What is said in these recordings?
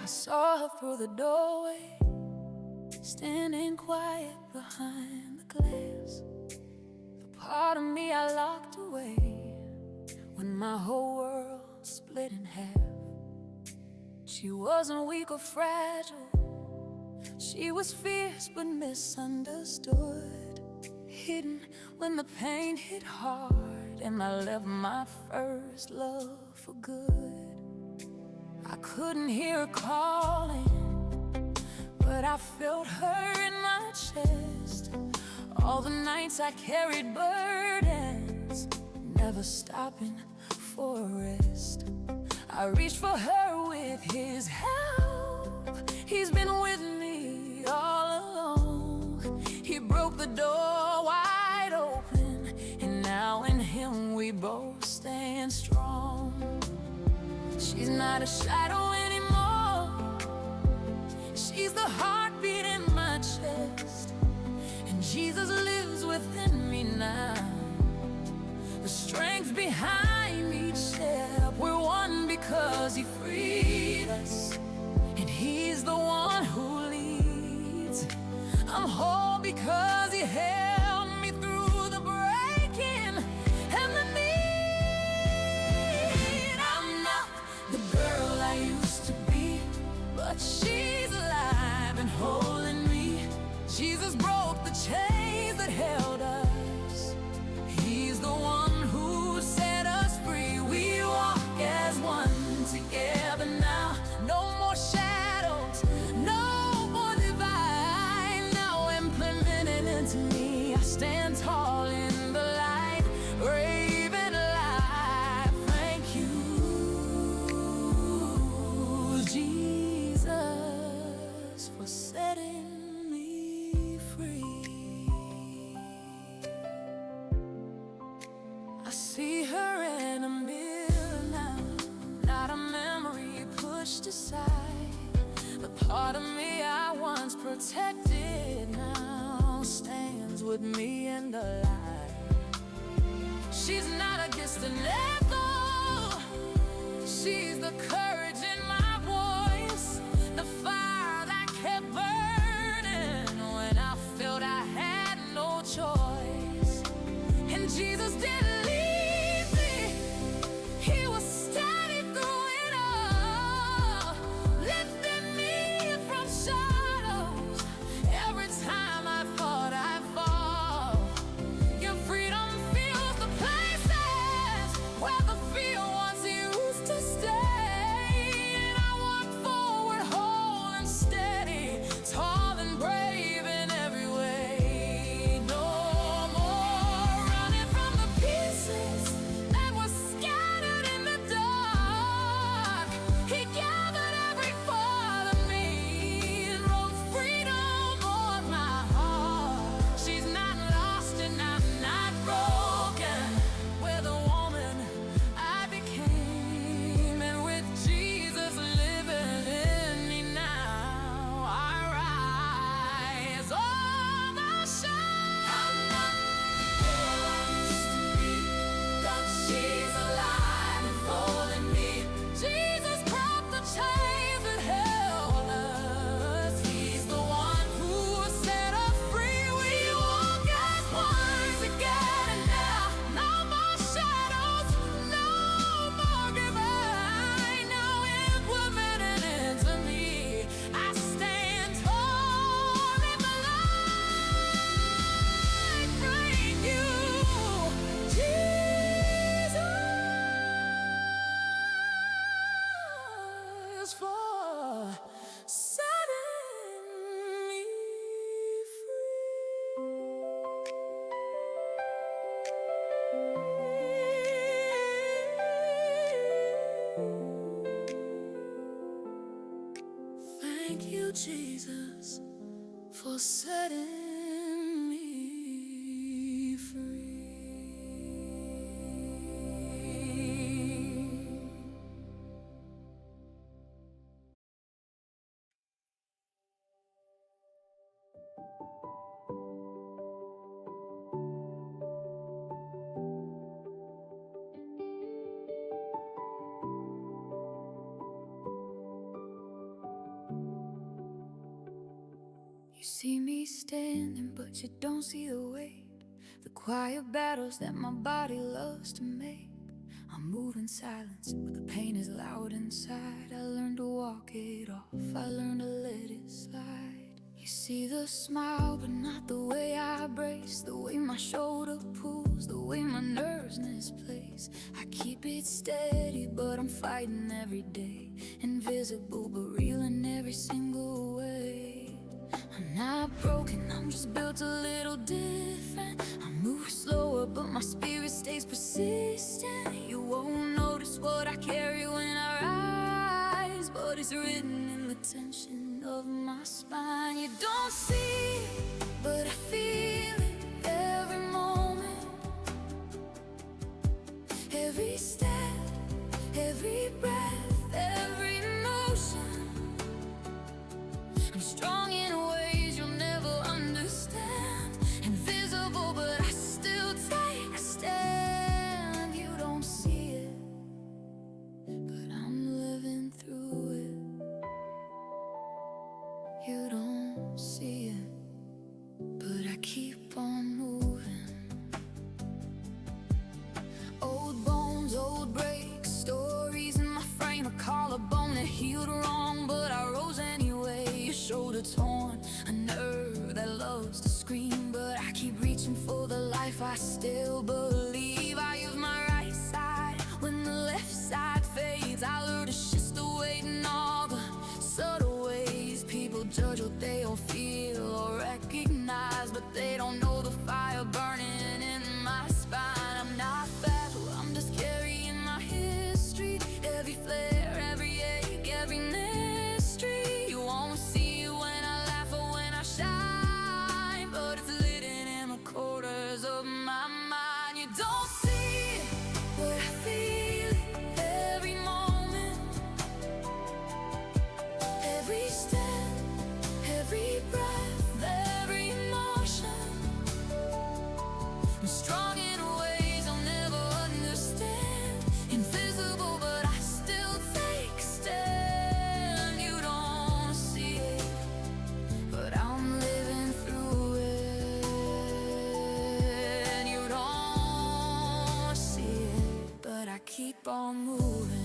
I saw her through the doorway, standing quiet behind the glass. The part of me I locked away when my whole world split in half. She wasn't weak or fragile, she was fierce but misunderstood, hidden when the pain hit hard and I left my first love for good. I couldn't hear her calling, but I felt her in my chest. All the nights I carried burdens, never stopping for a rest. I reached for her with his help. He's been with me all along. He broke the door wide open, and now in him we both stand strong. She's not a shadow anymore, she's the heartbeat in my chest. And Jesus lives within me now, the strength behind each step. We're one because he freed us, and he's the one who leads. I'm whole because he held me through the breaking and the need. I'm not the girl I used to be, but she's alive and holding me. Jesus broke the chains that held us. He's the one who set us free. We walk as one together now. No more shadows, no more divide. Now implemented into me, I stand tall in the light, brave and alive. Thank you, Jesus, for setting me free. I see her in a mirror now, not a memory pushed aside. The part of me I once protected now stands with me in the light. She's not a distant echo, she's the courage in my voice, the fire that kept burning when I felt I had no choice. And Jesus didn't leave me, he was steady through it all, lifting me from shadows every time I thought I'd fall. Your freedom fills the places where the fear once used to stay. And I walk forward whole and steady, tall and brave in every way. No more running from the pieces that were scattered in the dark. He gathered every part of me and wrote freedom on my heart. She's not lost and I'm not broken. We're the woman I became, and with Jesus living in me now, I rise on the shine. I'm not who I used to be, but she's alive and holding me. Jesus broke the chains that held us. He's the one who set us free. We walk as one together now. No more shadows, no more goodbye. Now implemented into me, I stand tall in the light. Thank you, Jesus, for setting me free. Thank you, Jesus, for setting me free. me standing, but you don't see the weight, the quiet battles that my body loves to make. I'm moving silence, but the pain is loud inside. I learned to walk it off, I learned to let it slide. You see the smile, but not the way I brace, the way my shoulder pulls, the way my nerves misplace. I keep it steady, but I'm fighting every day, invisible but real in every single way. I'm not broken, I'm just built a little different. I move slower, but my spirit stays persistent. You won't notice what I carry when I rise, but it's written in the tension of my spine. You don't see it, but I feel it every moment, every step, every breath, every motion. I'm strong in ways you'll never understand, invisible but I still take a stand. You don't see it, but I'm living through it. You don't see it, but I keep on moving. Old bones, old breaks, stories in my frame, a collarbone that healed wrong, but I rose anyway. Your shoulder torn, a nerve that loves to scream, but I keep reaching for the life I still believe. I use my right side when the left side fades. I learn to shift the weight in all the subtle ways. People judge what they don't feel or recognize, but they don't know the fire burning in my spine. I'm not fast, I'm just carrying my history, every flare, every ache, every mystery. You won't see it when I laugh or when I shine, but it's lit in the corners of my mind. You don't see it, but I feel it every moment, every step, every breath, every emotion. I'm strong in ways I'll never understand, invisible but I still take a stand. You don't see it, but I'm living through it. You don't see it, but I keep on moving.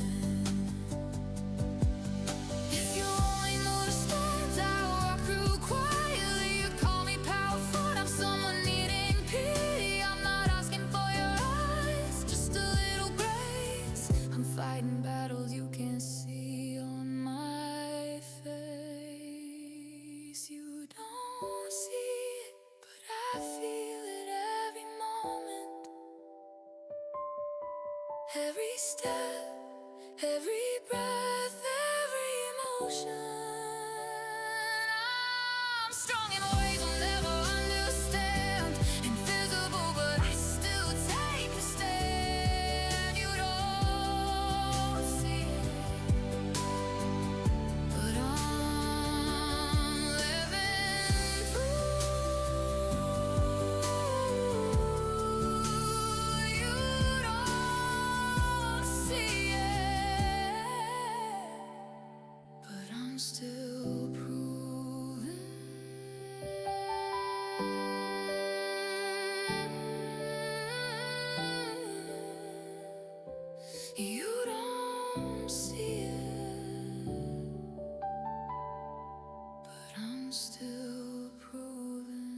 If you only knew the storms I walk through quietly, you'd call me powerful. I'm someone needing pity. I'm not asking for your eyes, just a little grace. I'm fighting battles you can't see on my face. You don't see it, but I feel it every moment, every step, every breath, every emotion. I'm strong in ways I'll never understand, invisible but I still take a stand. You don't see it, but I'm living through. You don't see it, but I'm still proving. You don't see it, but I'm still proving.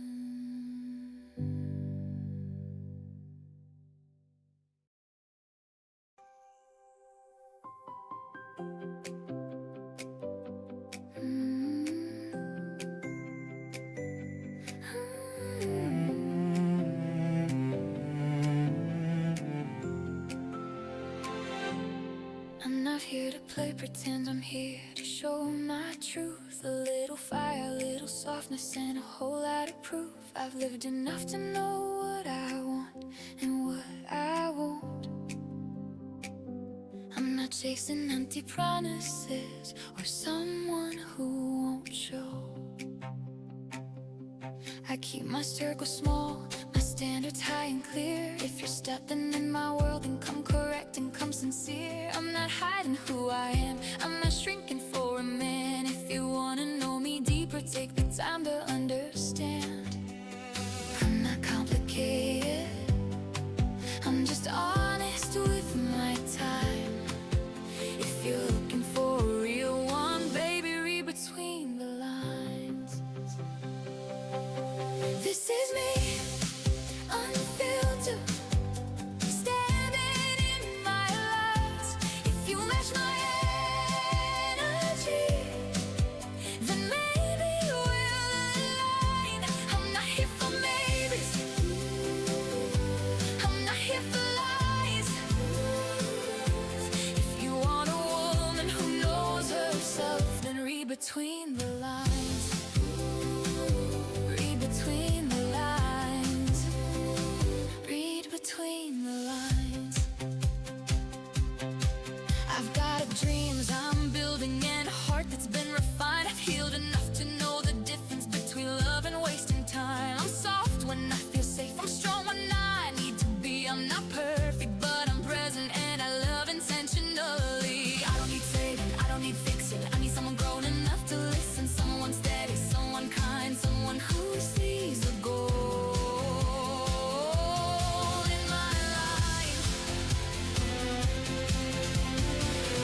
I'm not here to play pretend, I'm here to show my truth. A little fire, a little softness, and a whole lot of proof. I've lived enough to know what I want and what I won't. I'm not chasing empty promises or someone who won't show. I keep my circle small, my standards high and clear. If you're stepping in my world, then come correct and come sincere. I'm not hiding who I am, I'm not shrinking for a man. If you wanna know me deeper, take the time to understand. just honest with my time. If you're looking for a real one, baby, read between the lines. This is me, unfiltered, standing in my light. If you match my energy, then maybe we'll align. I'm not here for maybes, I'm not here for lies. If you want a woman who knows herself, then read between the lines. Read between the lines. Read between the lines. I've got dreams I'm building and a heart that's been refined. I've healed enough to know the difference between love and wasting time. I'm soft when I feel safe, I'm strong when I need to be. I'm not perfect, but I'm present and I love intentionally. I don't need saving, I don't need fixing. I need someone grown enough to listen. Someone steady, someone kind, someone who sees the goal in my life.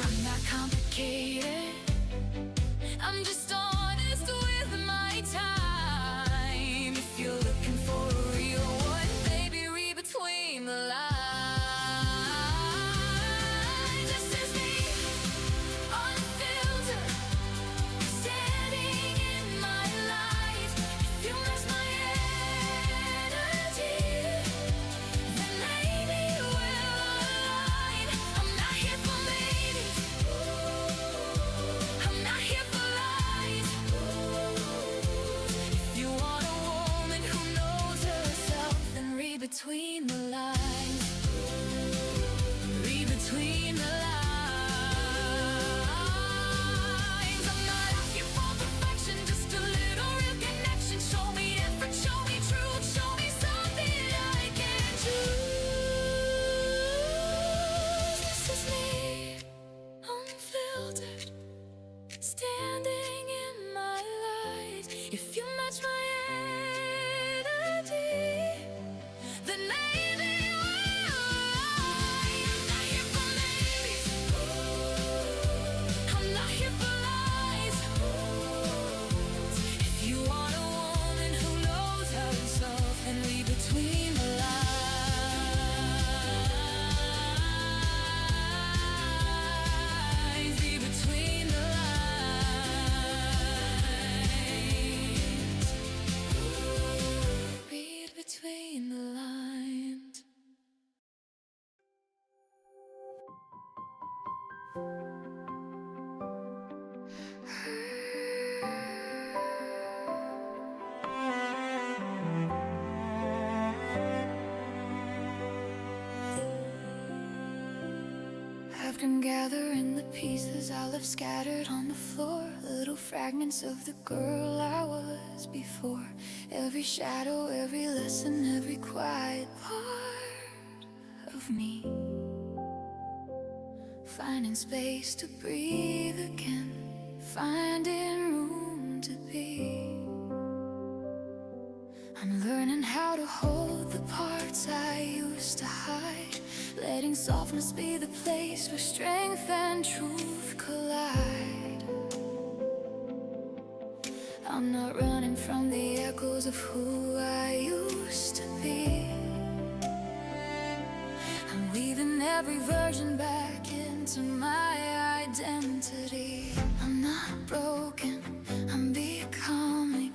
I'm not complicated, I'm just honest with my time. If you're looking for a real one, baby, read between the lines. This is me, unfiltered, standing in my light. If you match my energy, then maybe we'll align. I'm not here for maybes, I'm not here for lies. If you want a woman who knows herself, then read between the lines. Read between the lines. I'm not asking for perfection, just a little real connection. Show me effort, show me truth, show me something I can choose. This is me, unfiltered, standing in my light. If you match my energy, then maybe we'll align. I'm not here for maybes, I'm not here for lies. If you want a woman who knows herself, then read between the lines. Read between the lines. Read between the lines. I've been gathering the pieces I left scattered on the floor, little fragments of the girl I was before. Every shadow, every lesson, every quiet part of me, finding space to breathe again, finding room to be. I'm learning how to hold the parts I used to hide, letting softness be the place where strength and truth collide. I'm not running from the echoes of who I used to be. I'm weaving every version back into my identity. I'm not broken, I'm becoming.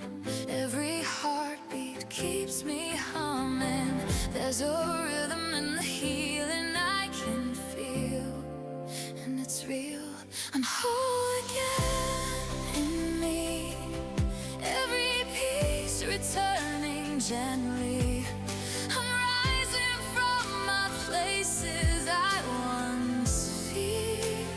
Every heartbeat keeps me humming. There's a rhythm in the healing I can feel, and it's real. I'm whole again in me, every piece returning gently. I'm rising from my places I once feared.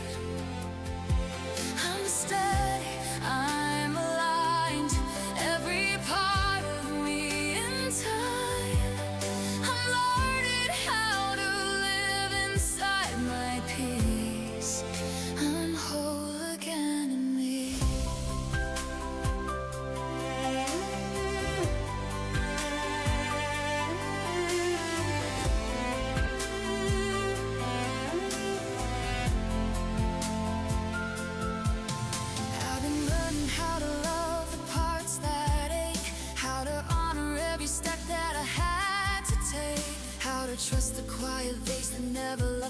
I'm steady, I'm aligned, every part of me in time. I'm learning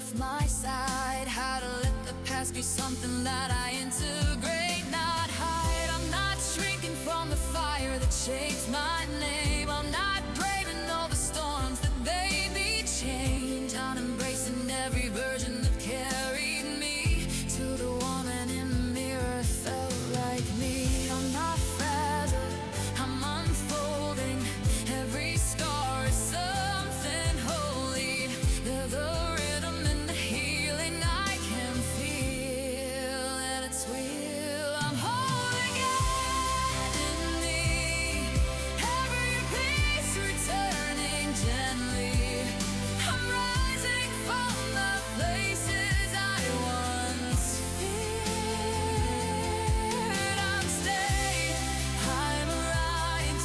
left my side. How to let the past be something that I integrate, not hide. I'm not shrinking from the fire that shapes my name. I'm not braving all the storms that they be change. I'm embracing every version that carried me to the woman in the mirror felt like me. I'm not fragile, I'm unfolding. Every scar is something holy. They're the rhythm and the healing I can feel, and it's real. I'm whole again in me. Every piece returning gently. I'm rising from the places I once feared. I'm staying, I'm right.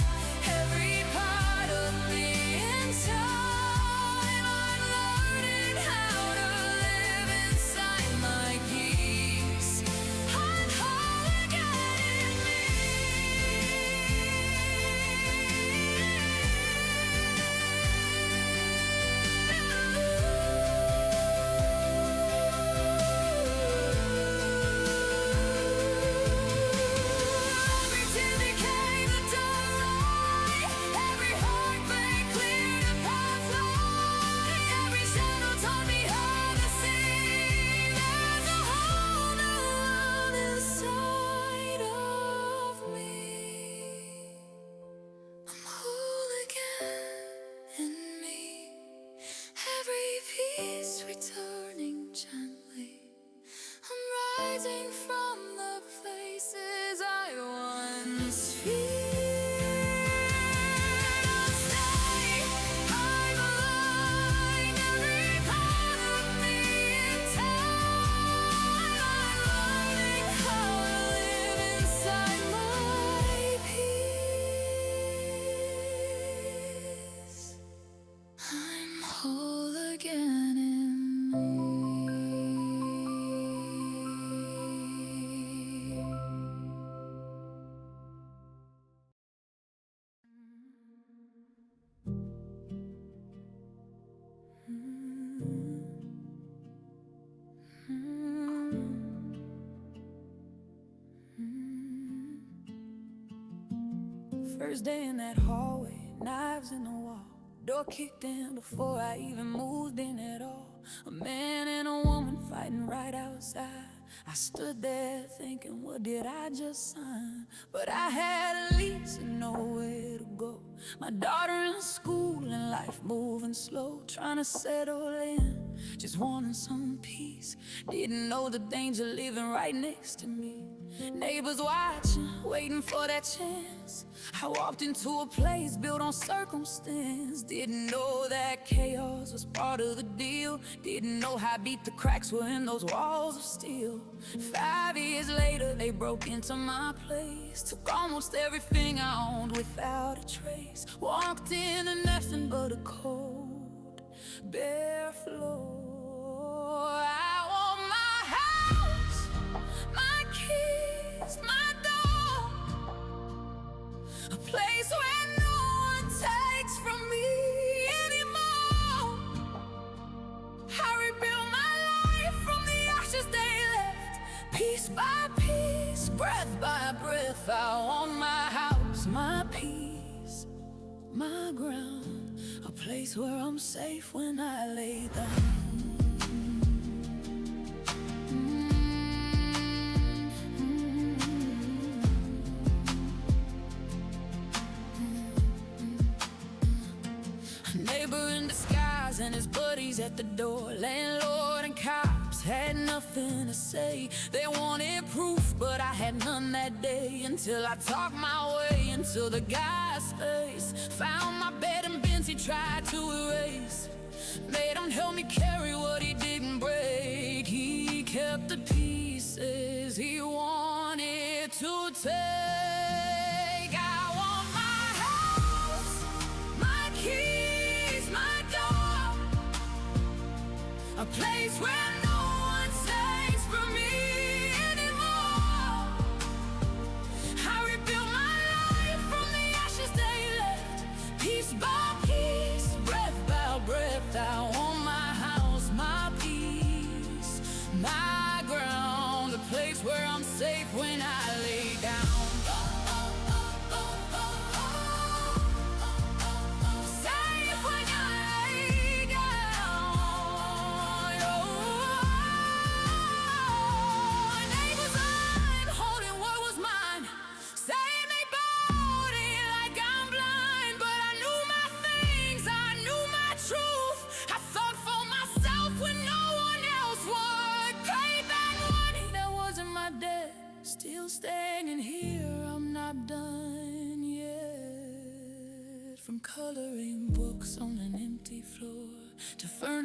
Every part of me in time. I'm learning how to live inside my peace. I'm whole again in me. Every tear became a delight. Every heartbreak cleared a pathway. Every shadow taught me how to see. There's a whole new world inside of me. I'm whole again in me. Every piece returning gently. I'm rising from the places I once feared. I'll stay, I'm aligned. Every part of me in time. I'm learning how to live inside my peace. I'm whole again in me. First day in that hallway, knives in the wall. Door kicked in before I even moved in at all. A man and a woman fighting right outside. I stood there thinking, what did I just sign? But I had a lease and nowhere to go. My daughter in school and life moving slow. Trying to settle in, just wanting some peace. Didn't know the danger living right next to me. Neighbors watching, waiting for that chance. I walked into a place built on circumstance. Didn't know that chaos was part of the deal. Didn't know how deep the cracks were in those walls of steel. 5 years later, they broke into my place. Took almost everything I owned without a trace. Walked in and nothing but a cold, bare floor. I want my house, my keys, my door. A place where no one takes from me anymore. I rebuilt my life from the ashes they left. Piece by piece, breath by breath. I want my house, my peace, my ground. A place where I'm safe when I lay down. Neighbor in disguise and his buddies at the door. Landlord and cops had nothing to say. They wanted proof, but I had none that day. Until I talked my way into the guy's face. Found my bed and bins he tried to erase. Made him help me carry what he didn't break. He kept the pieces he wanted to take. I want my house, my keys, my door. A place where no one takes from me anymore. I rebuilt my life from the ashes they left. Piece by piece, breath by breath. I want my house, my peace.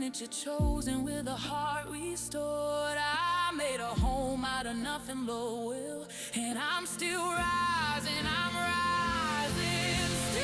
furniture chosen with a heart restored. I made a home out of nothing but will, and I'm still rising, I'm rising still.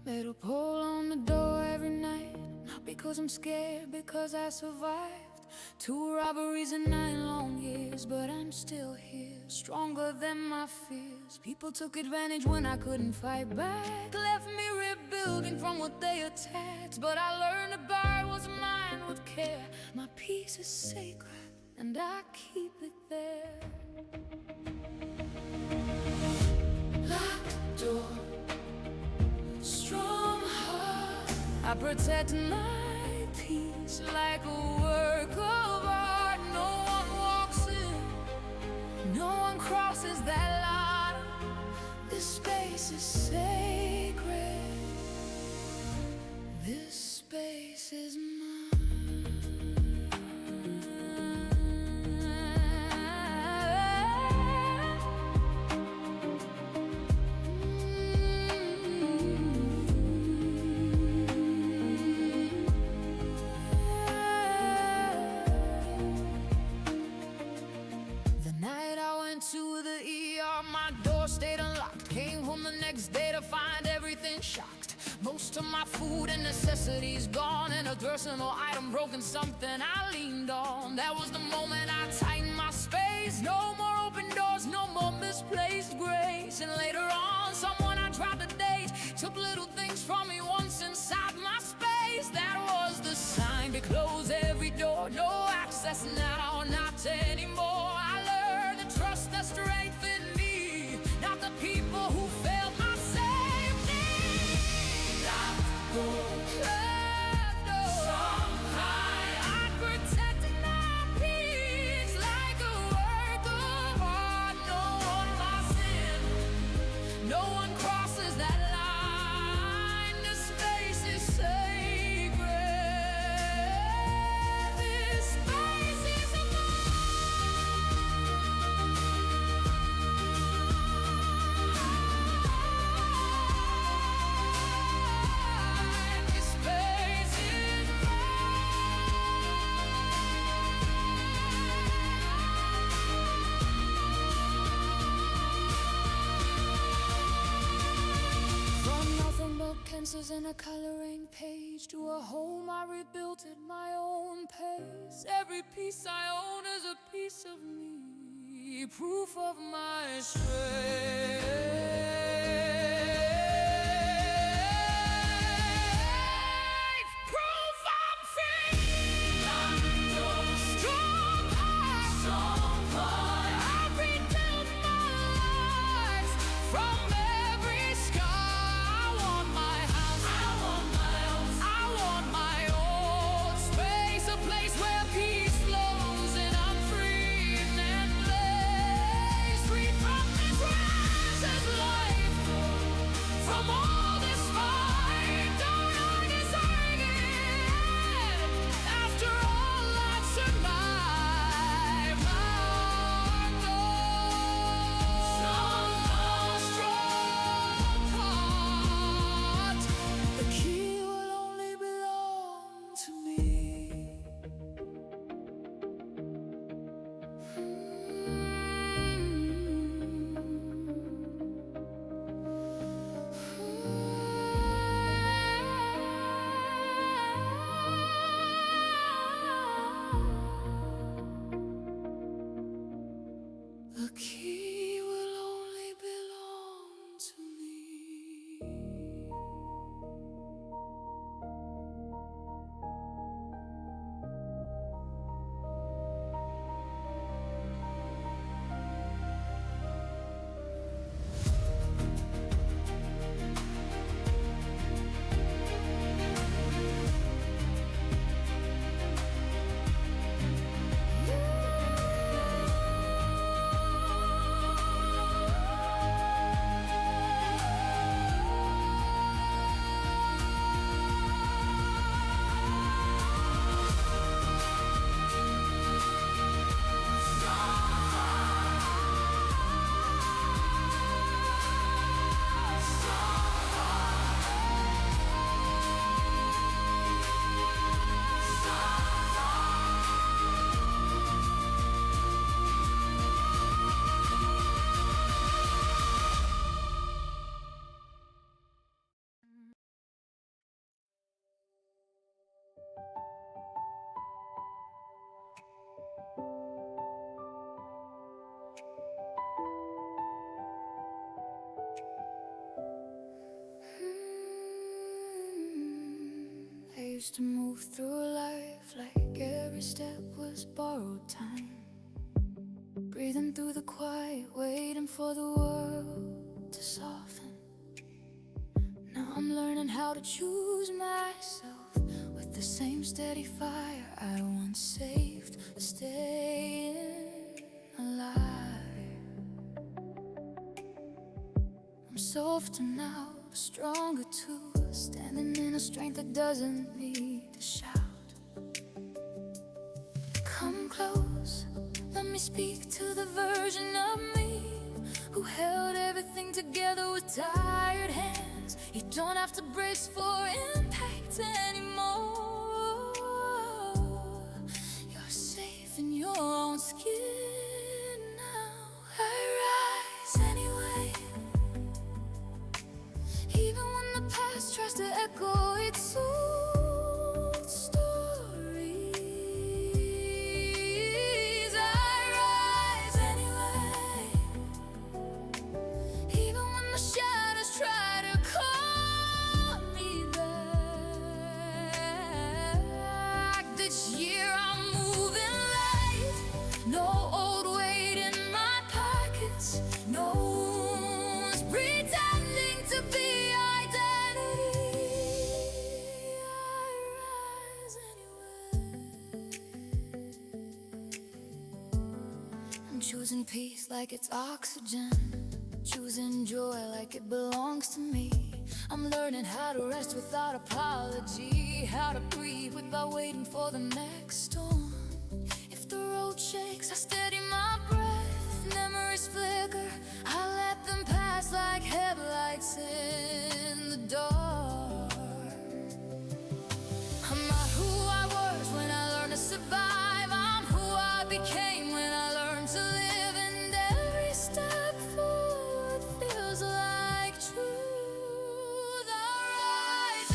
Made a pull on the door every night, not because I'm scared, because I survived 2 robberies in 9 long years. But I'm still here, stronger than my fears. People took advantage when I couldn't fight back, left me rebuilding from what they attacked. But I learned to buy what's mine with care. My peace is sacred, and I keep it there. Locked door, strong heart, I protect my peace like a work of art. No one walks in, no one crosses that line. This space is sacred, this space is mine. To the ER, my door stayed unlocked. Came home the next day to find everything shocked. Most of my food and necessities gone, and a personal item broken, something I leaned on. That was the moment I tightened my space. No more open doors, no more misplaced grace. And later on, someone I tried to date took little things from me once inside my space. That was the sign to close every door. No access now, not anymore. I learned to trust the strength in me, not the people who failed my safety. Locked door, I protected my peace like a work of art. No one lost in, no one crosses that line. The space is sacred, this space is mine. and a coloring page to a home I rebuilt at my own pace. Every piece I own is a piece of me, proof of my strength. The key will only belong to me. I used to move through life like every step was borrowed time, breathing through the quiet, waiting for the world to soften. Now I'm learning how to choose myself with the same steady fire I once saved, staying alive. I'm softer now, stronger too, standing in a strength that doesn't need to shout. Come close, let me speak to the version of me who held everything together with tired hands. You don't have to brace for impact anymore. You're safe in your own skin now. I rise anyway, even when the past tries to echo its old stories. I rise anyway, even when the shadows try to call me back. This year I'm moving light, no old weight in my pockets, no one's pretending to be identity. I rise anyway. I'm choosing peace like it's oxygen, choosing joy like it belongs to me. I'm learning how to rest without apology, how to breathe without waiting for the next storm. If the road shakes, I steady my breath. Memories flicker, I let them pass like headlights in the dark. I'm not who I was when I learned to survive. I'm who I became when I learned to live, and every step forward feels like truth. I rise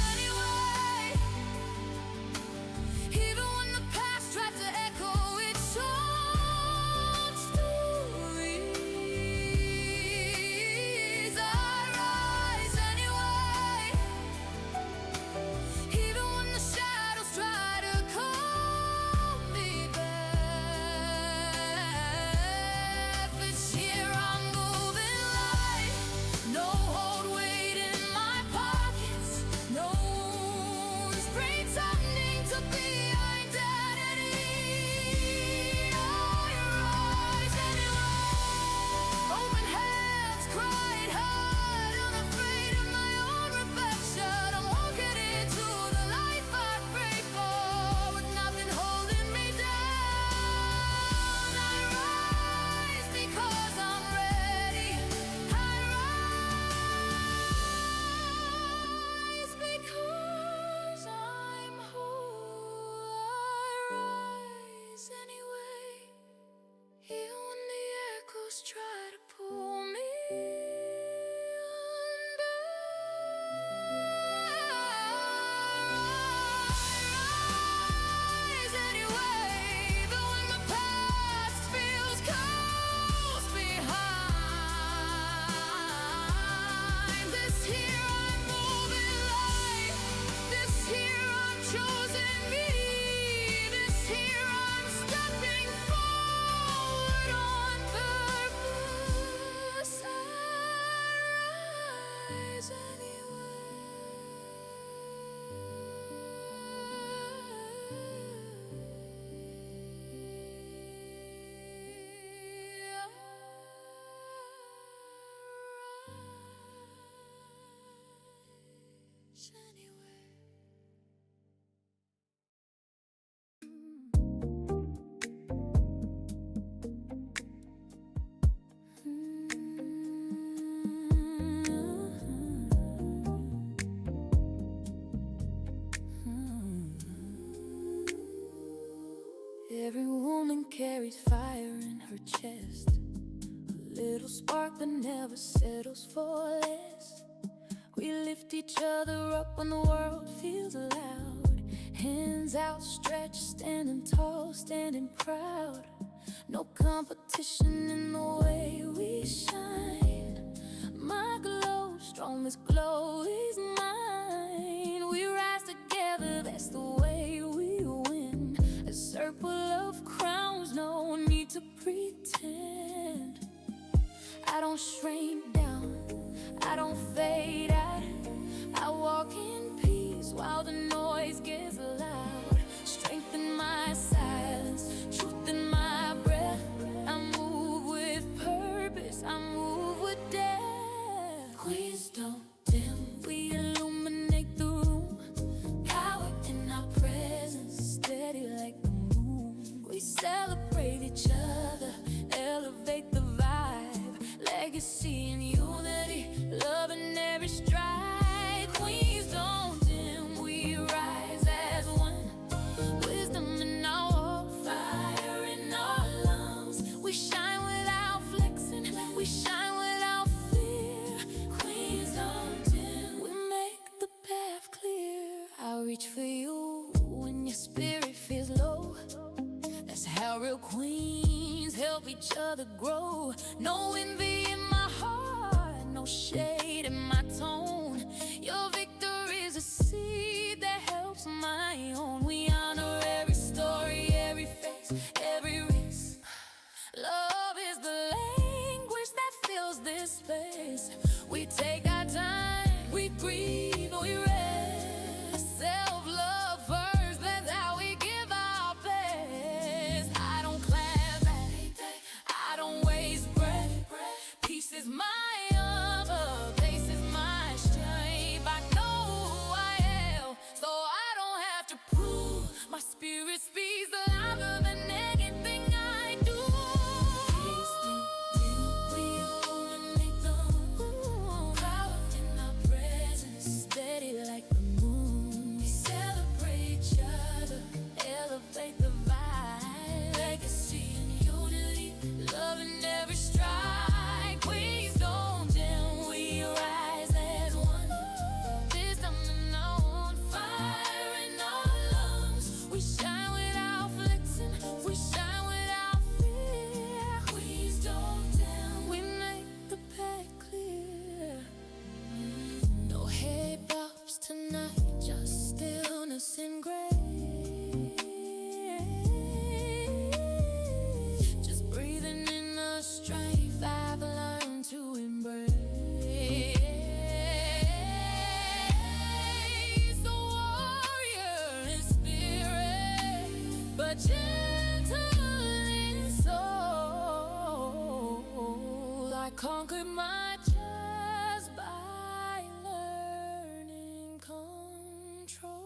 carries fire in her chest, a little spark that never settles for less. We lift each other up when the world feels loud, hands outstretched, standing tall, standing proud. No competition in the way we shine. My glow, strongest glow is mine. We rise together, that's the way we win. A circle of crowns, no need to pretend. I don't shrink down, I don't fade out. I walk in peace while the noise gets loud. Strength in my silence, truth in my breath. I move with purpose, I move with depth. Queens don't dim, we illuminate the room. Power in our presence, steady like the moon. We celebrate each other, elevate the vibe. Legacy and unity, love in every stride. Queens don't dim, we rise as one. Wisdom in our walk, fire in our lungs. We shine without flexing, we shine without fear. Queens don't dim, we make the path clear. I reach for you when your spirit feels low. That's how real queens help each other grow. No envy in my heart, no shade in my tone. Your victory is a seed that helps my own. We honor every story, every face, every race. Love is the language that fills this space. We take our time, we breathe, we rest. Self-love first, that's how we give our best. I don't clap back, I don't waste breath. Peace is my armor, pace is my strength. I know who I am, so I don't have to prove. My spirit speaks louder than anything I do. Peace don't dim, we illuminate the room. Power in our presence, steady like the moon. We celebrate each other, elevate the vibe. Legacy and unity, love in every stride. Queens don't dim, we rise as one. Wisdom in our own, fire in our lungs. We shine without flexing, we shine without fear. Queens don't dim, we make the path clear. No head bows tonight, just stillness and grace. Just breathing in the strength I've learned to embrace. The warrior in spirit, but gentle in soul. I conquered my just by learning control.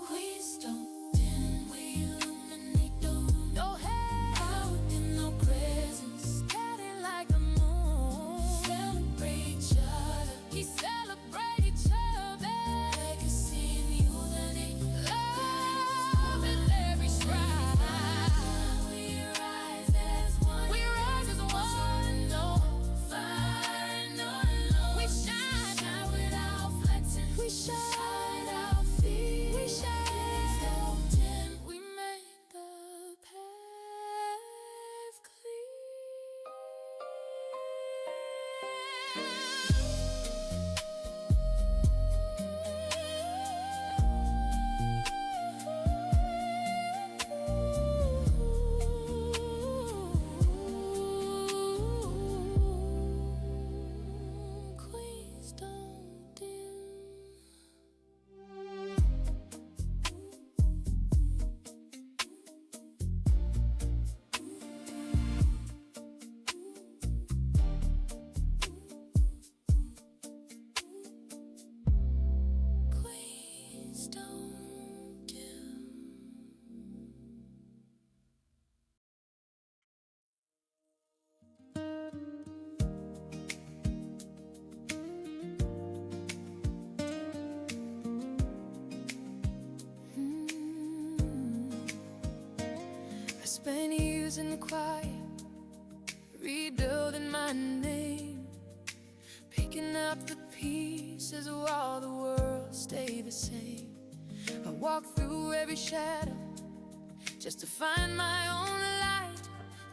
Queens don't dim, we illuminate the room. No head, power in no presence, steady like the moon. Celebrate each other, we celebrate each other. Legacy and unity, love in every stride. We rise as one, we rise as one. Spent years in the choir, rebuilding my name, picking up the pieces while the world stayed the same. I walked through every shadow just to find my own light,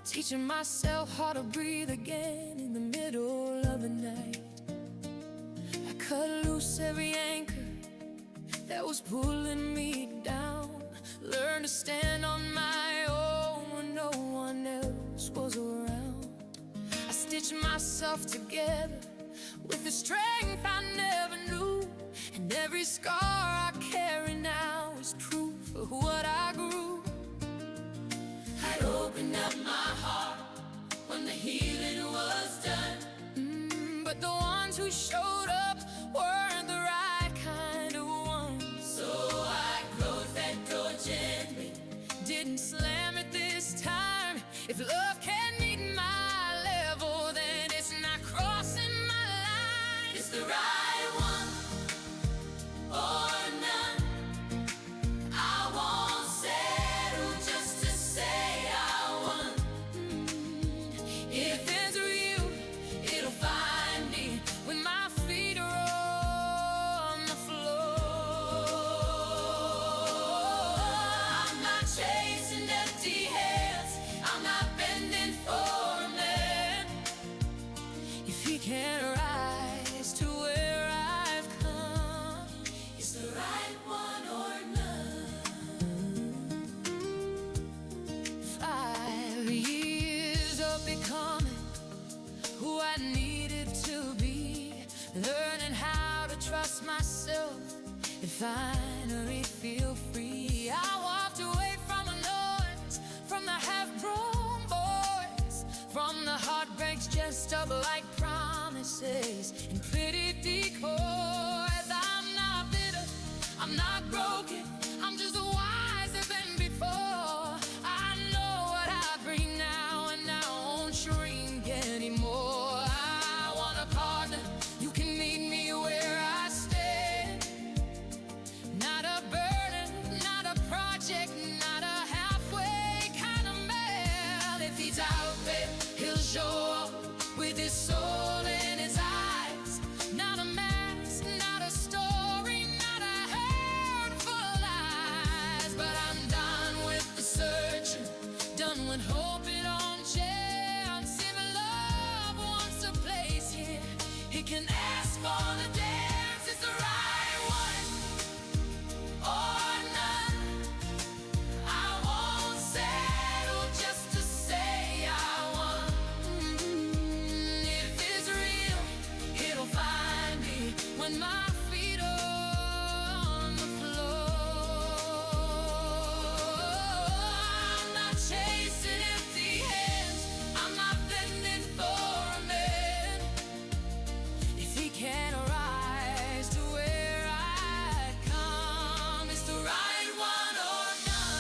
teaching myself how to breathe again in the middle of the night. I cut loose every anchor that was pulling me down, learned to stand on my own when no one else was around. I stitched myself together with the strength I never knew, and every scar I carry now is proof of what I grew. I'd opened up my heart when the healing was done, but the ones who showed up weren't the right kind of ones. So I closed that door gently, didn't slam it this time. If love can meet my level, then it's not crossing my line. It's the right one or none. I won't settle just to say I won. If it's real, it'll find me when my feet are on the floor. I'm not chasing empty hands, I'm not bending for a man. If he can't rise to where I've come, it's the right one or none. 5 years of becoming who I needed to be, learning how to trust myself and finally feel free. I walked away from the noise, from the half-grown boys, from the heartbreaks dressed up like promises and pretty decoys. I'm not bitter, I'm not broken, I'm just wiser than before. I know what I bring now, and I won't shrink anymore. I want a partner, you can meet me where I stand. Not a burden, not a project, not a halfway kind of man. If he's out there, he'll show up with his soul in his eyes. Not a mask, not a story, not a handful of lies. But I'm done with the searching, done with hoping on chance. If love wants a place here, he can ask for the dance. It's the right one or none. I won't settle just to say I won. If it's real, it'll find me when my feet are on the floor. I'm not chasing empty hands, I'm not bending for a man. If he can't rise to where I come, it's the right one or none.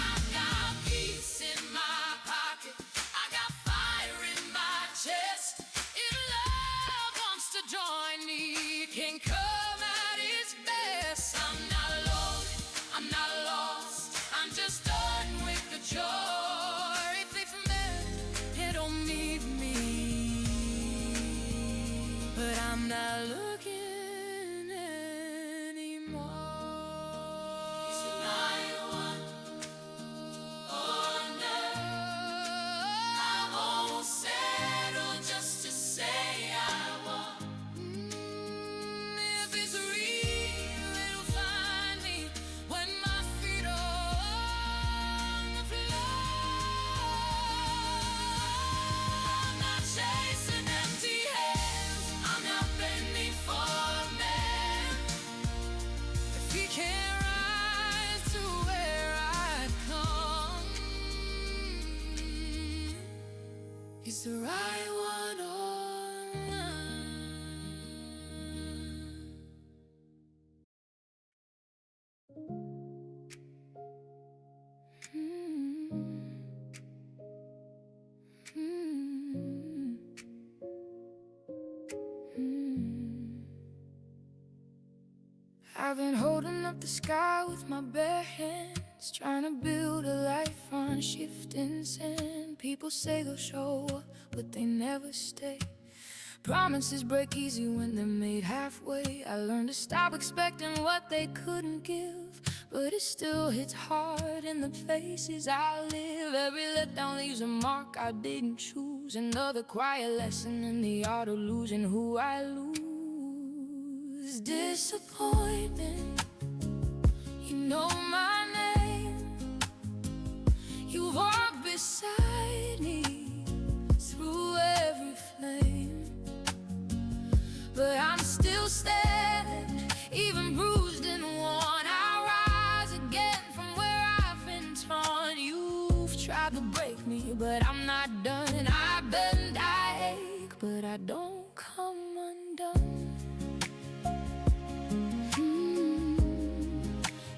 I got peace in my pocket, I got fire in my chest. If love wants to join me, it can come at its best. I'm not alone, I'm not lost, I'm just done with the joy. If they've met, it'll meet me, but I'm not looking anymore. It's the right one or none. I won't settle just to say I won. If it's real, it'll find me when my feet are on the floor. I'm not chasing empty hands, I'm not bending for a man. If he can't rise to where I've come, he's the right one or none. sky with my bare hands, trying to build a life on shifting sand. People say they'll show up, but they never stay. Promises break easy when they're made halfway. I learned to stop expecting what they couldn't give, but it still hits hard in the places I live. Every letdown leaves a mark I didn't choose. Another quiet lesson in the art of losing who I lose. Disappointment, you know my name. You've walked beside me through every flame, but I'm still standing, even bruised and worn. I rise again from where I've been torn. You've tried to break me, but I'm not done. And I bend, I ache, but I don't come undone.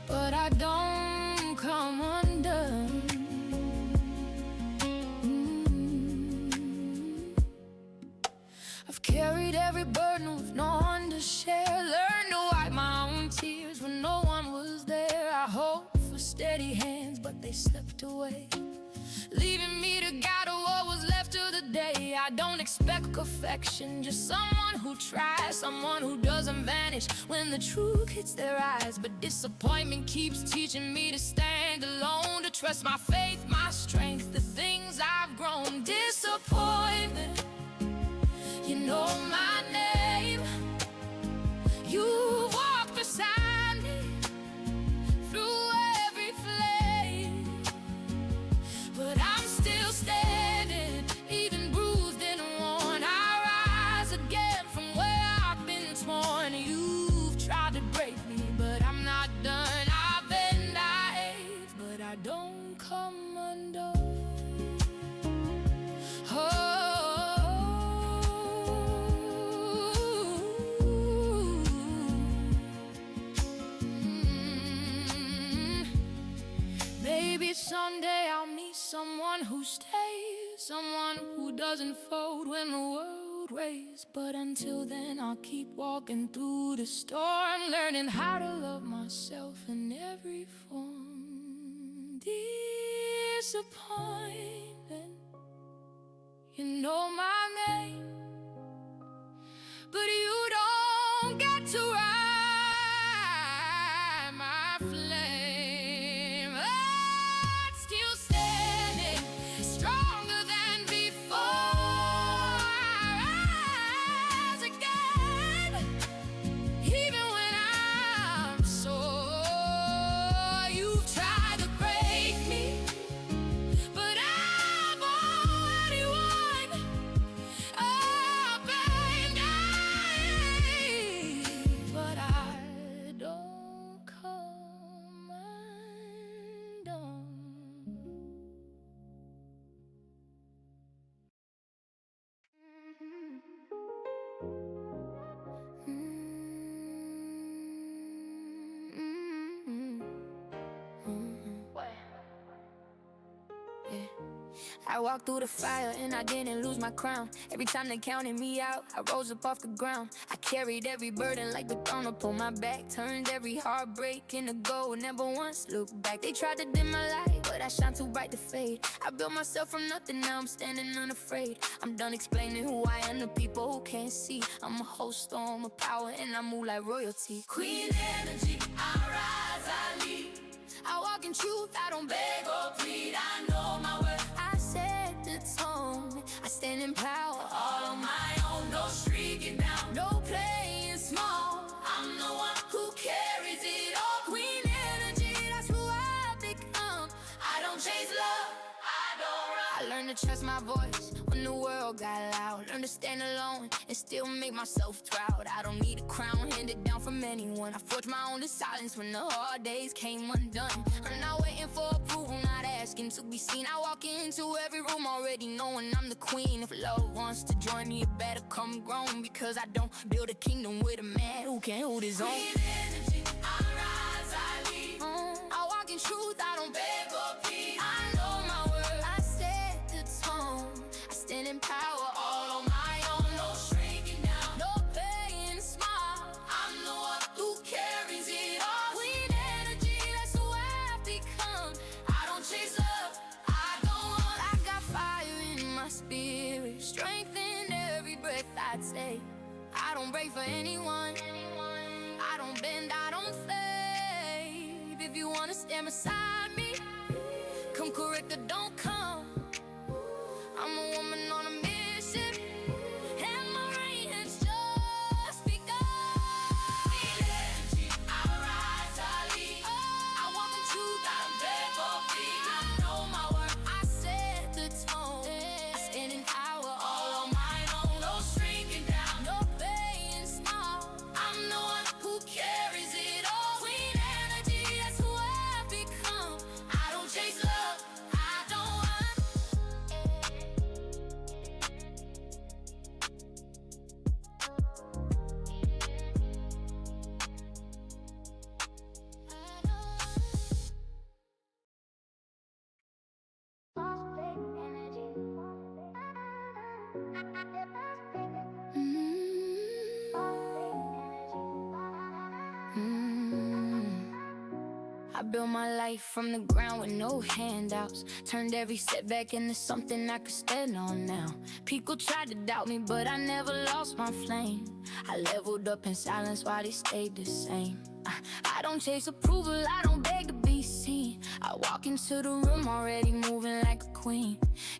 But I don't come undone. I've carried every burden with no one to share. Learned to wipe my own tears when no one was there. I hoped for steady hands, but they slipped away, leaving me to guide what was left of the day. I don't expect perfection, just someone who tries, someone who doesn't vanish when the truth hits their eyes. But disappointment keeps teaching me to stand alone, to trust my faith, my strength, the things I've grown. Disappointment, you know my name. You walk beside me through every flame, but I'm still standing, even bruised and worn. I rise again from where I've been torn. You've tried to break me, but I'm not done. I bend, I ache, but I don't come undone. Maybe someday I'll meet someone who stays, someone who doesn't fold when the world weighs. But until then I'll keep walking through the storm, learning how to love myself in every form. Disappointment, you know my name, but you don't get to ride my flame. I'm still standing, stronger than before. I rise again, even when I'm sore. You've tried to break me, but I've already won. Up and down, but I don't come undone. Yeah. I walked through the fire and I didn't lose my crown. Every time they counted me out, I rose up off the ground. I carried every burden like the thorn upon my back, turned every heartbreak into gold, never once looked back. They tried to dim my light, but I shine too bright to fade. I built myself from nothing, now I'm standing unafraid. I'm done explaining who I am to people who can't see. I'm a whole storm of power and I move like royalty. Queen energy, I rise, I lead. I walk in truth, I don't beg or plead. I know my worth, I set the tone. I stand in power, all on my own, no shrinking down, no playing small. I'm the one who carries it all. Queen energy, that's who I've become. I don't chase love, I don't run. I learned to trust my voice when the world got loud. Learned to stand alone and still make myself proud. I don't need a crown handed down from anyone. I forged my own in silence when the hard days came undone. I'm not waiting for approval, not asking to be seen. I walk into every room already knowing I'm the queen. If love wants to join me, it better come grown, because I don't build a kingdom with a man who can't hold his own. Queen energy, I rise, I lead. I walk in truth, I don't beg or plead. I know my worth, I set the tone. I stand in power, all on my own, no shrinking down, no playing small. I'm the one who carries it all. Queen spirit, strength in every breath I take. I don't break for anyone, I don't bend, I don't fade. If you wanna stand beside me, come correct or don't come. I'm a woman on a mission, and my rain has just begun. Energy, I rise, I lead. I want the truth, I beg for free. I know my worth, I set the tone. I stand in power, all on my own. No shrinking down, no playing small. I'm the one who carries it all. Queen energy, that's who I've become. I don't chase love, I don't run. I built my life from the ground with no handouts. Turned every setback into something I could stand on now. People tried to doubt me, but I never lost my flame. I leveled up in silence while they stayed the same. I don't chase approval, I don't beg to be seen. I walk into the room already moving like a queen.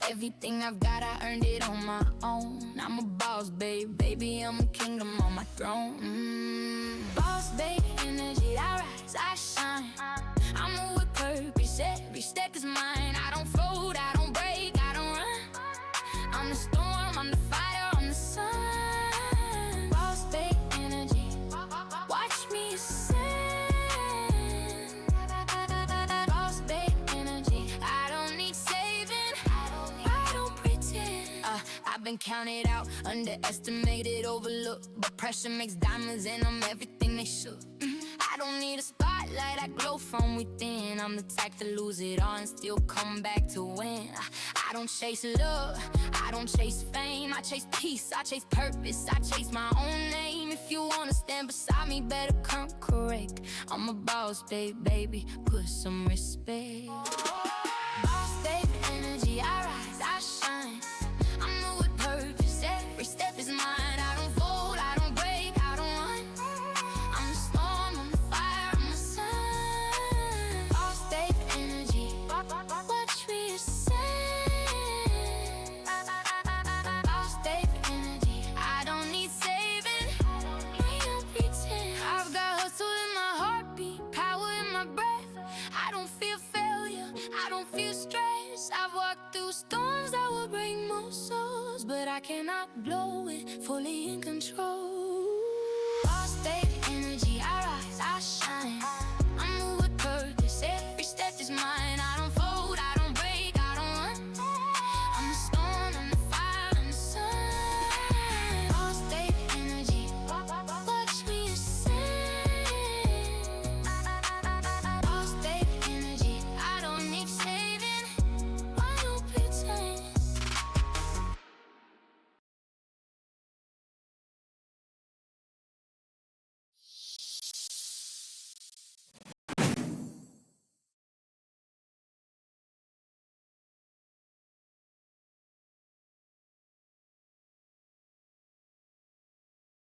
Everything I've got, I earned it on my own. I'm a boss, babe, baby, I'm a kingdom on my throne. Boss, babe, energy, I rise, I shine. I move with purpose, every step is mine. I don't fold, I don't break, I don't run. I'm the storm, I'm the fire, I'm the sun. Boss, babe, energy, watch me ascend. Boss, babe, energy, I don't need saving, I don't pretend. I've been counted out, underestimated, overlooked, but pressure makes diamonds and I'm everything they should. I don't need a spotlight, I glow from within. I'm the type to lose it all and still come back to win. I don't chase love, I don't chase fame. I chase peace, I chase purpose, I chase my own name. If you wanna stand beside me, better come correct. I'm a boss, baby, put some respect. Boss, babe, energy, I rise, I shine. I move with purpose, every step is mine. I don't fold, I don't break, I don't run. I'm the storm, I'm the fire, I'm the sun. Boss, babe, energy, watch me ascend. Boss, babe, energy, I don't need saving, I don't pretend. I've got hustle in my heartbeat, power in my breath. I don't feel failure, I don't feel stress. I've walked through storms that will break most souls, but I cannot blow it, fully in control. Boss, babe, energy, I